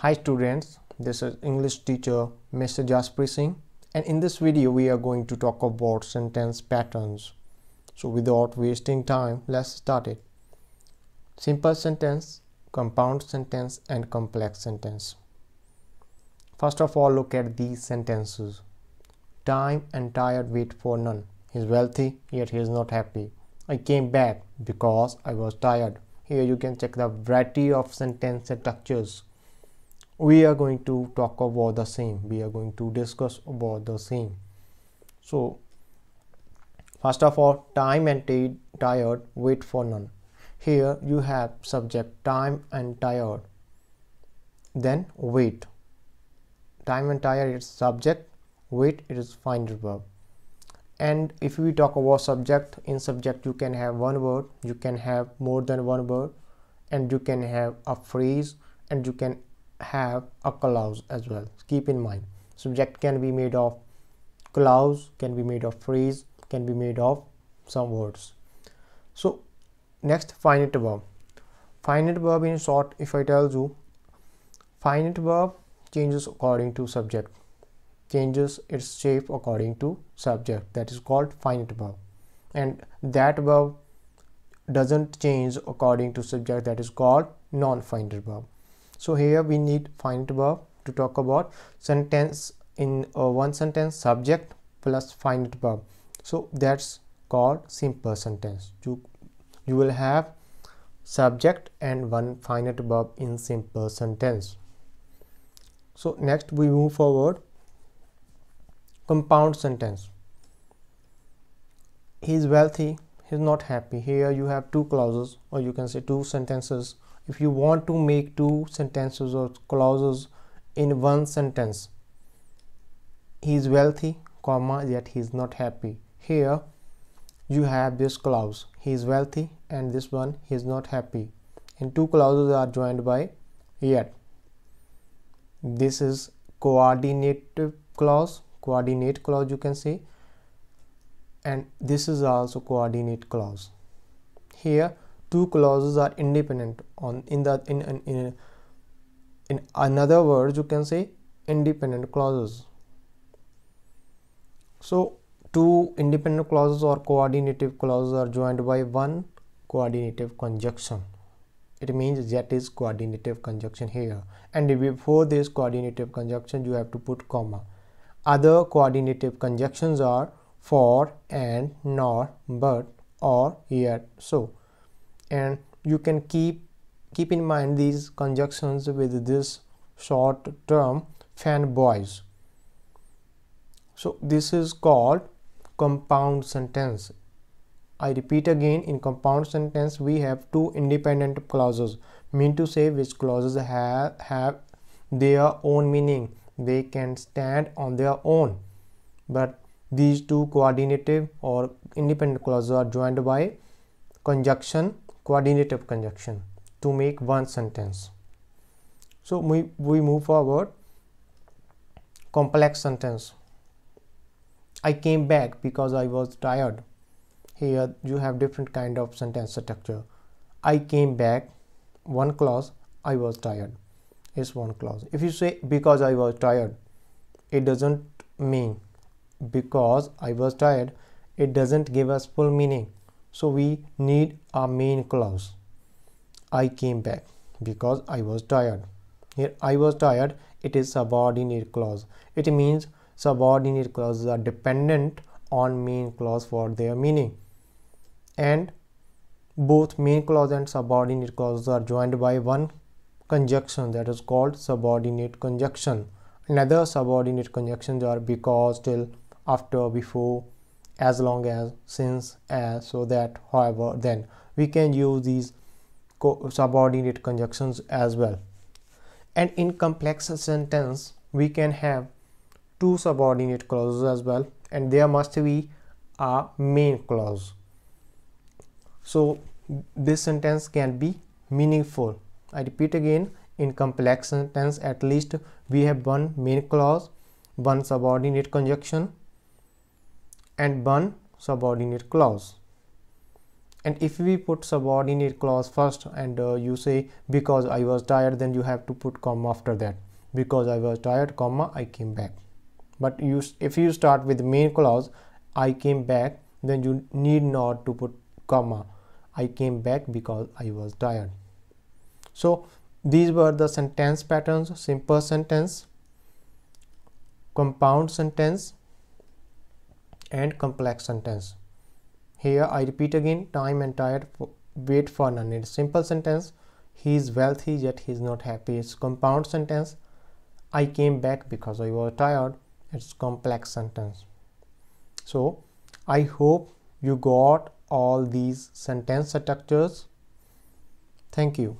Hi students, this is English teacher Mr. Jaspreet Singh, and in this video we are going to talk about sentence patterns. So without wasting time, let's start it. Simple sentence, compound sentence and complex sentence. First of all, look at these sentences. Time and tired wait for none. He is wealthy, yet he is not happy. I came back because I was tired. Here you can check the variety of sentence structures. We are going to talk about the same. We are going to discuss about the same. So first of all, time and tired wait for none. Here you have subject time and tired, then wait. Time and tired is subject, wait it is final verb. And if we talk about subject, in subject you can have one word, you can have more than one word, and you can have a phrase, and you can have a clause as well. Keep in mind, subject can be made of clause, can be made of phrase, can be made of some words. So next, finite verb. Finite verb, in short, if I tell you, finite verb changes according to subject, changes its shape according to subject. That is called finite verb. And that verb doesn't change according to subject. That is called non-finite verb. So here we need finite verb to talk about sentence. In one sentence, subject plus finite verb. So that's called simple sentence. You will have subject and one finite verb in simple sentence. So next we move forward. Compound sentence. He is wealthy, he is not happy. Here you have two clauses, or you can say two sentences. If you want to make two sentences or clauses in one sentence, he is wealthy, comma, yet he is not happy. Here you have this clause, he is wealthy, and this one, he is not happy. And two clauses are joined by yet. This is coordinative clause, coordinate clause you can say, and this is also coordinate clause. Here two clauses are independent. In another words you can say independent clauses. So two independent clauses or coordinative clauses are joined by one coordinative conjunction. It means that is coordinative conjunction here, and before this coordinative conjunction you have to put comma. Other coordinative conjunctions are for, and, nor, but, or, yet, so. And you can keep in mind these conjunctions with this short term fanboys. So this is called compound sentence. I repeat again, in compound sentence we have two independent clauses, mean to say which clauses have their own meaning, they can stand on their own, but these two coordinative or independent clauses are joined by conjunction, coordinative conjunction, to make one sentence. So we move forward. Complex sentence. I came back because I was tired. Here you have different kind of sentence structure. I came back, one clause, I was tired is one clause. If you say because I was tired, it doesn't mean because I was tired, it doesn't give us full meaning. So we need a main clause. I came back because I was tired. Here I was tired, it is subordinate clause. It means subordinate clauses are dependent on main clause for their meaning, and both main clause and subordinate clauses are joined by one conjunction, that is called subordinate conjunction. Another subordinate conjunctions are because, till, after, before, as long as, since, as, so that, however, then. We can use these subordinate conjunctions as well. And in complex sentence we can have two subordinate clauses as well, and there must be a main clause. So this sentence can be meaningful. I repeat again, in complex sentence at least we have one main clause, one subordinate conjunction, and one subordinate clause. And if we put subordinate clause first and you say because I was tired, then you have to put comma after that. Because I was tired, comma, I came back. But if you start with the main clause, I came back, then you need not to put comma. I came back because I was tired. So these were the sentence patterns: simple sentence, compound sentence, and complex sentence. Here I repeat again: time and tired, wait for none. It's simple sentence: he is wealthy yet he is not happy. It's compound sentence: I came back because I was tired. It's complex sentence. So I hope you got all these sentence structures. Thank you.